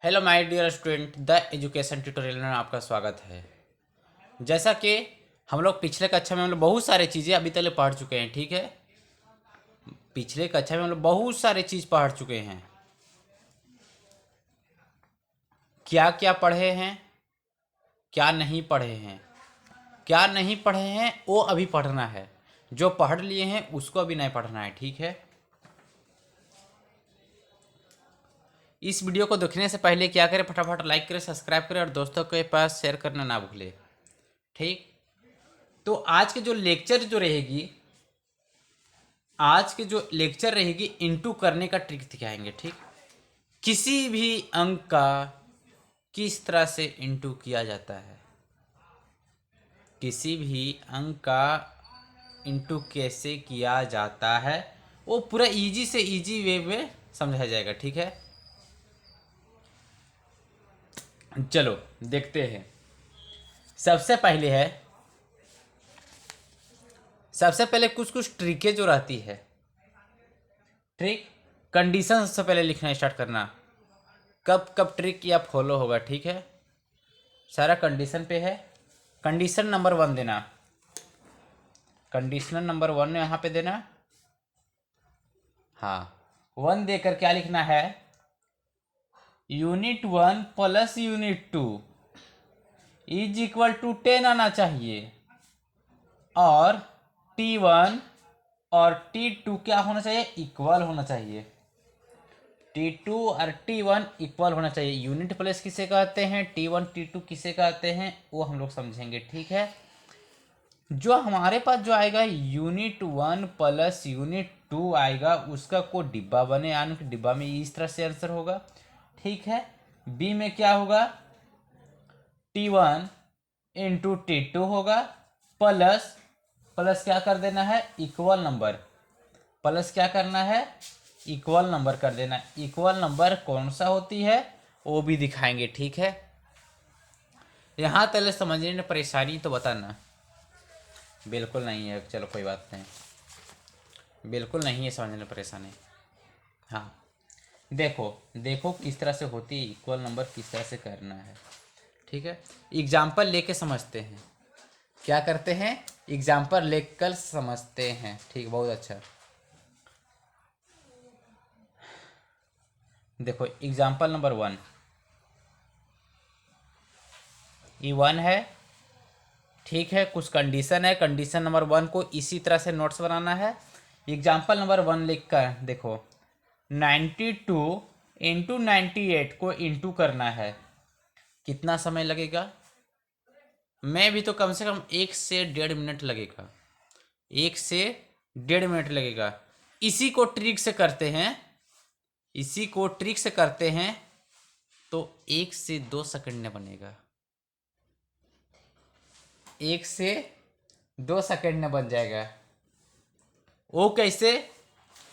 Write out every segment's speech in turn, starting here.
Hello my dear student, the education tutorial में आपका स्वागत है। जैसा कि हम लोग पिछले कक्षा में बहुत सारी चीज़ें अभी तक पढ़ चुके हैं। ठीक है, पिछले कक्षा में हम लोग बहुत सारे चीज़ पढ़ चुके हैं। क्या क्या पढ़े हैं, क्या नहीं पढ़े हैं, क्या नहीं पढ़े हैं वो अभी पढ़ना है। जो पढ़ लिए हैं उसको अभी नहीं पढ़ना है। ठीक है, इस वीडियो को देखने से पहले क्या करें, फटाफट लाइक करें, सब्सक्राइब करें और दोस्तों के पास शेयर करना ना भूलें। ठीक, तो आज के जो लेक्चर जो रहेगी, आज के जो लेक्चर रहेगी इंटू करने का ट्रिक दिखाएंगे। ठीक, किसी भी अंक का किस तरह से इंटू किया जाता है, किसी भी अंक का इंटू कैसे किया जाता है, वो पूरा इजी से इजी वे में समझाया जाएगा। ठीक है, चलो देखते हैं। सबसे पहले है, सबसे पहले कुछ कुछ ट्रिकें जो रहती है, ट्रिक कंडीशन सबसे पहले लिखना स्टार्ट करना। कब कब ट्रिक या फॉलो होगा। ठीक है, सारा कंडीशन पे है। कंडीशन नंबर 1 देना, कंडीशनल नंबर 1 यहाँ पे देना। हाँ, 1 देकर क्या लिखना है, unit 1 plus unit 2 is equal to 10 आना चाहिए, और T1 और T2 क्या होना चाहिए, इक्वल होना चाहिए। T2 और T1 इक्वल होना चाहिए। यूनिट प्लस किसे कहते हैं, T1 T2 किसे कहते हैं, वो हम लोग समझेंगे। ठीक है, जो हमारे पास जो आएगा यूनिट 1 प्लस यूनिट 2 आएगा, उसका कोई डिब्बा बने, यानी कि डिब्बा में इस तरह से आंसर होगा। ठीक है, बी में क्या होगा, T1 इंटू T2 होगा, प्लस प्लस क्या कर देना है, इक्वल नंबर, प्लस क्या करना है, इक्वल नंबर कर देना। इक्वल नंबर कौन सा होती है वो भी दिखाएंगे। ठीक है, यहाँ तक समझने में परेशानी तो बताना। बिल्कुल नहीं है, चलो कोई बात नहीं, बिल्कुल नहीं है समझने में परेशानी। हाँ, देखो देखो किस तरह से होती है, इक्वल नंबर किस तरह से करना है। ठीक है, एग्जाम्पल लेके समझते हैं। क्या करते हैं, एग्जाम्पल लेकर समझते हैं। ठीक, बहुत अच्छा। देखो एग्जाम्पल नंबर 1, ये 1 है। ठीक है, कुछ कंडीशन है, कंडीशन नंबर 1 को इसी तरह से नोट्स बनाना है। एग्जाम्पल नंबर 1 लिख कर देखो, 92 इंटू 98 को इंटू करना है, कितना समय लगेगा। मैं भी तो कम से कम 1 से 1.5 मिनट लगेगा, 1 से 1.5 मिनट लगेगा। इसी को ट्रिक से करते हैं, इसी को ट्रिक से करते हैं तो 1 से 2 सेकंड में बनेगा, 1 से 2 सेकंड में बन जाएगा। वो कैसे,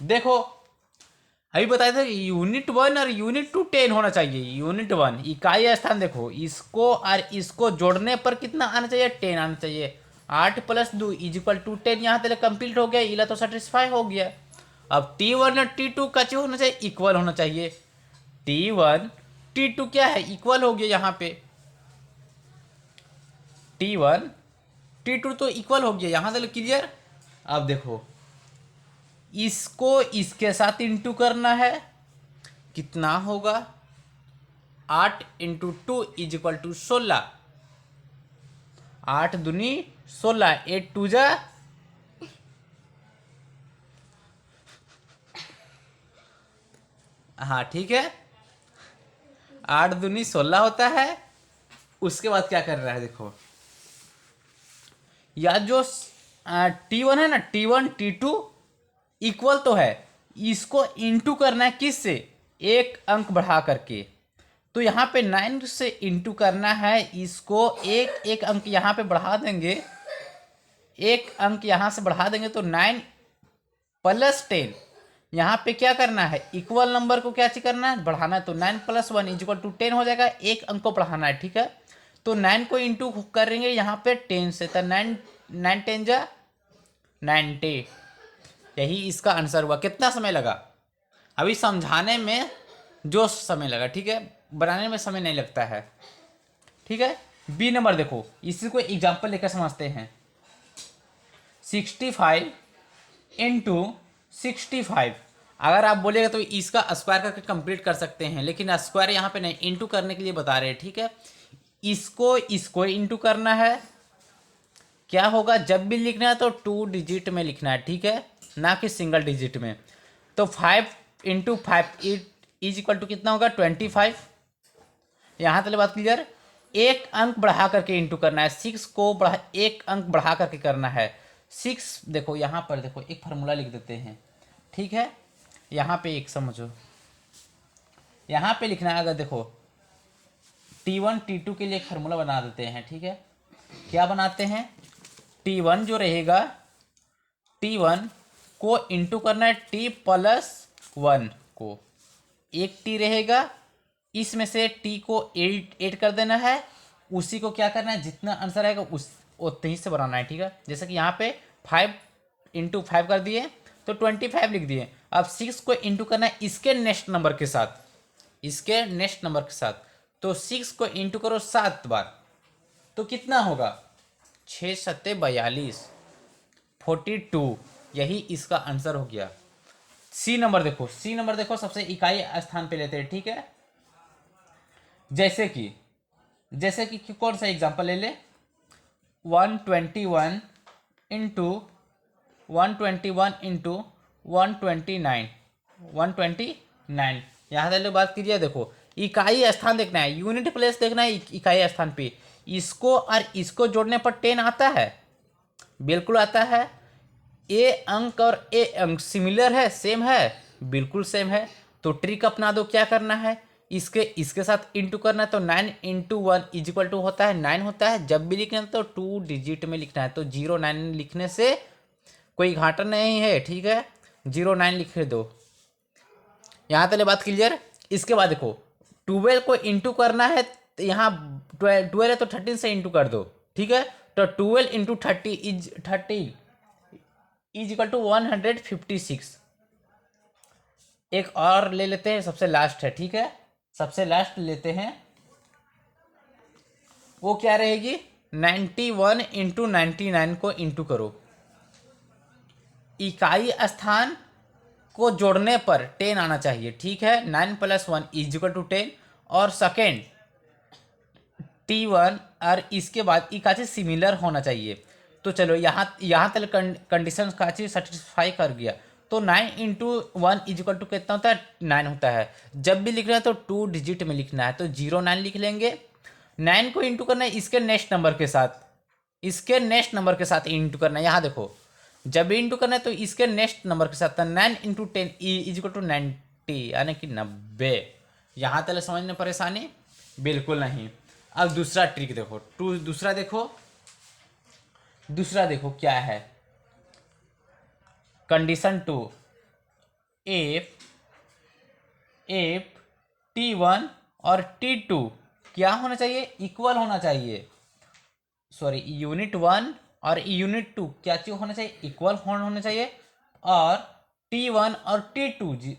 देखो अभी बताया था यूनिट 1 और यूनिट 2 10 होना चाहिए। यूनिट 1 इकाई स्थान, देखो इसको और इसको जोड़ने पर कितना आना चाहिए, 10 आना चाहिए। 8 प्लस 2 इज इक्वल टू 10, यहाँ तक कंप्लीट हो गया, इला तो सेटिस्फाई हो गया। अब T1 और T2 का जो होना चाहिए, इक्वल होना चाहिए। T1 T2 क्या है, इक्वल हो गया। यहाँ पे T1 T2 तो इक्वल हो गया, यहाँ तक क्लियर। अब देखो इसको इसके साथ इंटू करना है, कितना होगा, 8 इंटू 2 इज इक्वल टू 16, 8 दूनी 16, 8 टू जा, हाँ ठीक है, 8 दूनी 16 होता है। उसके बाद क्या कर रहा है, देखो या जो T1 है ना, T1 T2 इक्वल तो है, इसको इंटू करना है किससे, एक अंक बढ़ा करके। तो यहाँ पे 9 से इंटू करना है, इसको एक एक अंक यहाँ पे बढ़ा देंगे, एक अंक यहाँ से बढ़ा देंगे तो 9 प्लस 10। यहाँ पे क्या करना है, इक्वल नंबर को क्या करना है, बढ़ाना है। तो 9 प्लस 1 इज इक्वल टू 10 हो जाएगा, एक अंक को बढ़ाना है। ठीक है, तो 9 को इंटू करेंगे यहाँ पे 10 से, तो 9 9 10 जा 90। यही इसका आंसर हुआ। कितना समय लगा, अभी समझाने में जो समय लगा, ठीक है, बनाने में समय नहीं लगता है, ठीक है। बी नंबर देखो, इसी को एग्जाम्पल लेकर समझते हैं। 65 इंटू 65, अगर आप बोलेगा तो इसका स्क्वायर करके कंप्लीट कर सकते हैं, लेकिन स्क्वायर यहाँ पे नहीं, इंटू करने के लिए बता रहे हैं, ठीक है। इसको इंटू करना है। क्या होगा, जब भी लिखना है तो 2 डिजिट में लिखना है, ठीक है, ना कि सिंगल डिजिट में। तो 5 इंटू 5 इज इक्वल टू कितना होगा, 25। यहाँ तक बात क्लियर। एक अंक बढ़ा करके इंटू करना है, 6 को बढ़ा, एक अंक बढ़ा करके करना है। 6 देखो यहाँ पर देखो, एक फार्मूला लिख देते हैं, ठीक है। यहाँ पे एक समझो, यहाँ पे लिखना है, अगर देखो T1 T2 के लिए एक फार्मूला बना देते हैं, ठीक है। क्या बनाते हैं, T1 जो रहेगा, T1 को इंटू करना है T+1 को, एक T रहेगा, इसमें से T को एड कर देना है, उसी को क्या करना है, जितना आंसर आएगा उस उतने ही से बनाना है, ठीक है। जैसे कि यहाँ पे 5 इंटू 5 कर दिए तो 25 लिख दिए। अब 6 को इंटू करना है इसके नेक्स्ट नंबर के साथ, इसके नेक्स्ट नंबर के साथ, तो 6 को इंटू करो 7 बार, तो कितना होगा, 6 सत्ते 42, 42, यही इसका आंसर हो गया। सी नंबर देखो, सी नंबर देखो, सबसे इकाई स्थान पे लेते हैं, ठीक है। जैसे कि कौन सा एग्जांपल ले ले, 121 इंटू 121 इंटू 129, 129, यहाँ से बात कीजिए। देखो इकाई स्थान देखना है, यूनिट प्लेस देखना है इकाई स्थान पे। इसको और इसको जोड़ने पर 10 आता है, बिल्कुल आता है। ए अंक और ए अंक सिमिलर है, सेम है, बिल्कुल सेम है। तो ट्रिक अपना दो, क्या करना है, इसके साथ इंटू करना है, तो 9 इंटू 1 इज इक्वल टू होता है 9 होता है। जब भी लिखना है तो 2 डिजिट में लिखना है, तो 09 लिखने से कोई घाटा नहीं है, ठीक है, 09 लिख दो। यहाँ तक बात क्लियर। इसके बाद देखो 12 को इंटू करना है, यहाँ 12 है तो 13 से इंटू कर दो, ठीक है। तो 12 इंटू 30 इज इक्वल टू 156। एक और ले लेते हैं, सबसे लास्ट है, ठीक है, सबसे लास्ट लेते हैं, वो क्या रहेगी, 91 इंटू 99 को इंटू करो। इकाई स्थान को जोड़ने पर 10 आना चाहिए, ठीक है। 9 + 1 इज इक्वल टू 10। और सेकेंड T1 और इसके बाद इकाची सिमिलर होना चाहिए। तो चलो यहाँ तक कंडीशन का चीज सेटिस्फाई कर गया, तो 9 इंटू 1 इज इक्वल टू कितना होता है, 9 होता है। जब भी लिखना है तो 2 डिजिट में लिखना है, तो 09 लिख लेंगे। 9 को इंटू करना है इसके नेक्स्ट नंबर के साथ, इसके नेक्स्ट नंबर के साथ इंटू करना है। यहाँ देखो जब भी इंटू करना है तो इसके नेक्स्ट नंबर के साथ, 9 इंटू 10 इज इक्वल टू 90, यानी कि 90। यहाँ तक समझने परेशानी बिल्कुल नहीं। अब दूसरा ट्रिक देखो, दूसरा देखो क्या है, कंडीशन 2, इफ T1 और T2 क्या होना चाहिए, इक्वल होना चाहिए। सॉरी, यूनिट 1 और यूनिट 2 क्या चीज होना चाहिए, इक्वल होना चाहिए। और T1 और T2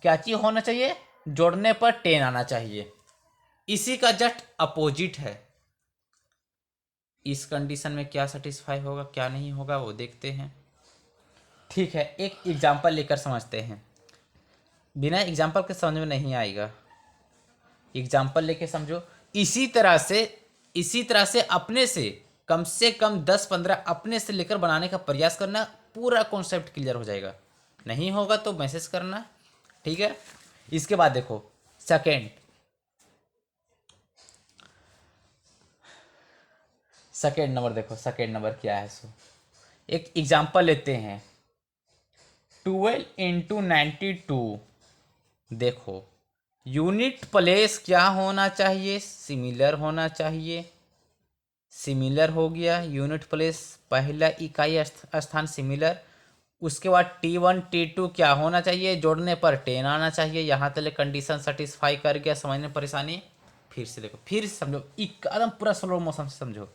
क्या चीज होना चाहिए, जोड़ने पर 10 आना चाहिए। इसी का जस्ट अपोजिट है। इस कंडीशन में क्या सेटिस्फाई होगा क्या नहीं होगा वो देखते हैं, ठीक है। एक एग्जांपल लेकर समझते हैं, बिना एग्जांपल के समझ में नहीं आएगा, एग्जांपल लेके समझो। इसी तरह से अपने से कम 10-15 अपने से लेकर बनाने का प्रयास करना, पूरा कॉन्सेप्ट क्लियर हो जाएगा। नहीं होगा तो मैसेज करना, ठीक है। इसके बाद देखो सेकेंड नंबर देखो, सेकेंड नंबर क्या है, सो एक एग्जांपल लेते हैं, 12 इंटू 92। देखो यूनिट प्लेस क्या होना चाहिए, सिमिलर होना चाहिए, सिमिलर हो गया। यूनिट प्लेस पहला इकाई स्थान सिमिलर। उसके बाद T1 T2 क्या होना चाहिए, जोड़ने पर 10 आना चाहिए। यहाँ तक कंडीशन सेटिस्फाई कर गया, समझने परेशानी। फिर से देखो, फिर समझो, एकदम पूरा स्लो मोशन से समझो।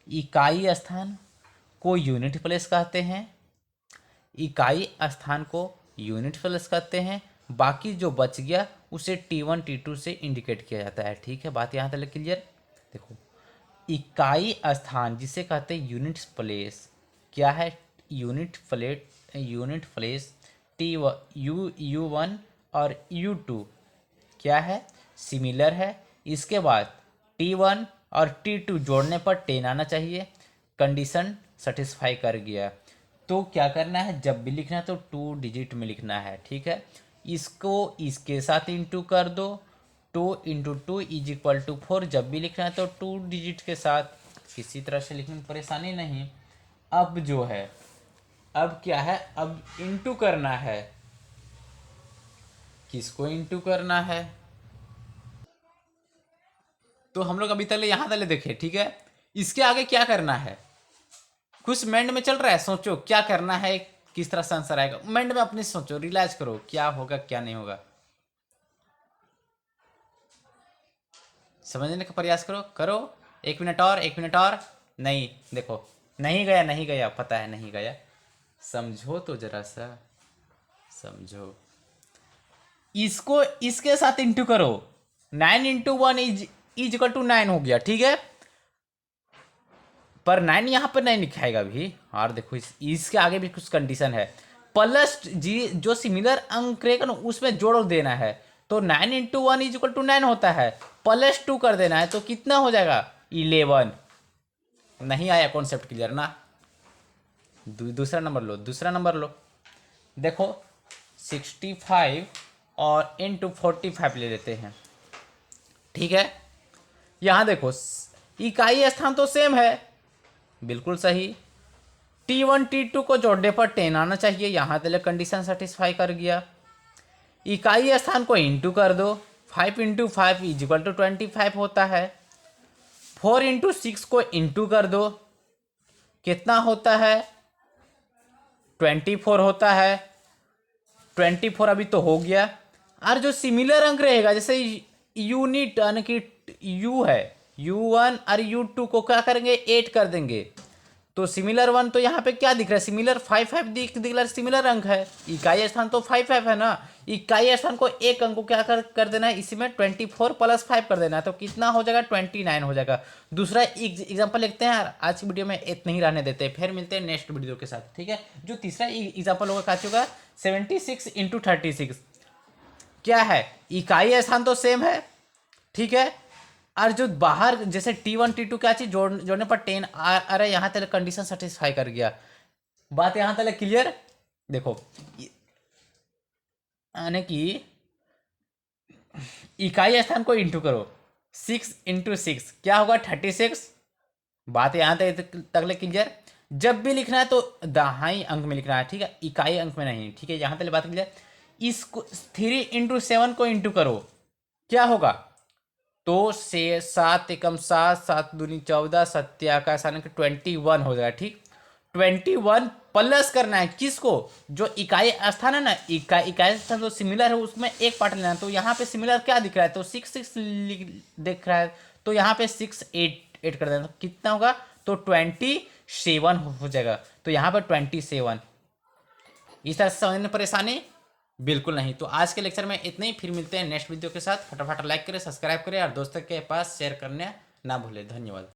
इकाई स्थान को यूनिट प्लेस कहते हैं, इकाई स्थान को यूनिट प्लेस कहते हैं। बाकी जो बच गया उसे T1 T2 से इंडिकेट किया जाता है। ठीक है, बात यहाँ तक क्लियर। देखो, इकाई स्थान जिसे कहते हैं यूनिट प्लेस, क्या है? यूनिट प्लेस U1 और U2 क्या है? सिमिलर है। इसके बाद T1 और T2 जोड़ने पर 10 आना चाहिए। कंडीशन सेटिस्फाई कर गया तो क्या करना है? जब भी लिखना है तो 2 डिजिट में लिखना है। ठीक है, इसको इसके साथ इंटू कर दो, 2 इंटू 2 इज इक्वल टू 4। जब भी लिखना है तो 2 डिजिट के साथ, किसी तरह से लिखने में परेशानी नहीं। अब जो है, अब क्या है? अब इंटू करना है। किसको इंटू करना है? तो हम लोग अभी तक यहाँ तक देखे। ठीक है, इसके आगे क्या करना है? कुछ माइंड में चल रहा है, सोचो क्या करना है, किस तरह से आंसर आएगा। माइंड में अपनी सोचो, रियलाइज करो क्या होगा क्या नहीं होगा, समझने का प्रयास करो। करो, 1 मिनट और, 1 मिनट और। नहीं, देखो, नहीं गया, नहीं गया, पता है नहीं गया। समझो तो जरा सा, समझो। इसको इसके साथ इंटू करो, 9 इंटू 1 इज इक्वल टू 9 हो गया। ठीक है, पर 9 यहाँ पर नहीं लिखाएगा अभी। और देखो, इसके आगे भी कुछ कंडीशन है। प्लस जी जो सिमिलर अंक रहेगा ना उसमें जोड़ देना है। तो 9 इंटू 1 इज इक्वल टू 9 होता है, प्लस 2 कर देना है तो कितना हो जाएगा? 11। नहीं आया कॉन्सेप्ट क्लियर ना? दूसरा नंबर लो, दूसरा नंबर लो। देखो, 65 और इंटू 45 ले लेते हैं। ठीक है, यहां देखो इकाई स्थान तो सेम है, बिल्कुल सही। T1 T2 को जोड़ने पर 10 आना चाहिए, यहां तक कंडीशन सेटिस्फाई कर गया। इकाई स्थान को इंटू कर दो, 5 इंटू 5 इज इक्वल टू 25 होता है। 4 इंटू 6 को इंटू कर दो, कितना होता है? 24 होता है। 24 अभी तो हो गया। और जो सिमिलर अंक रहेगा, जैसे यूनिट यानी कि U है, U1 और U2 को क्या करेंगे? 8 कर देंगे। तो सिमिलर 1 तो यहाँ पे क्या दिख रहा है? सिमिलर 5 दिख रहा है, सिमिलर अंक है। इकाई स्थान तो 5 है ना। इकाई स्थान को एक अंक को क्या कर देना है? इसमें 24 प्लस 5 कर देना है तो कितना हो जाएगा? 29 हो जाएगा। दूसरा एग्जाम्पल लिखते हैं यार, आज की वीडियो में इतना ही रहने देते हैं, फिर मिलते हैं नेक्स्ट वीडियो के साथ। ठीक है, जो तीसरा एग्जाम्पल होगा क्या होगा? 76 इंटू 36 क्या है? इकाई स्थान तो सेम है। ठीक है, और जो बाहर जैसे T1 T2 क्या चीज जोड़ने पर 10 अरे यहाँ तक कंडीशन सेटिस्फाई कर गया। बात यहाँ तक क्लियर। देखो, यानी कि इकाई स्थान को इंटू करो, 6 इंटू 6 क्या होगा? 36। बात यहाँ तक क्लियर। जब भी लिखना है तो दहाई अंक में लिखना है। ठीक है, इकाई अंक में नहीं। ठीक है, यहाँ तक बात क्लियर। इसको 3 इंटू 7 को इंटू करो, क्या होगा? तो से 7 एकम 7, 7 दूनी 14, 7 का 21 हो जाएगा। ठीक, 21 प्लस करना है किसको? जो इकाई स्थान है ना, इकाई स्थान तो सिमिलर है, उसमें एक पार्ट लेना है। तो यहाँ पे सिमिलर क्या दिख रहा है? तो 6 दिख रहा है, तो यहाँ पे 6 8 कर देना तो कितना होगा? तो 27 हो जाएगा। तो यहाँ पर 27। इस तरह से समझने में परेशानी बिल्कुल नहीं। तो आज के लेक्चर में इतने ही, फिर मिलते हैं नेक्स्ट वीडियो के साथ। फटाफट लाइक करें, सब्सक्राइब करें और दोस्तों के पास शेयर करने ना भूलें। धन्यवाद।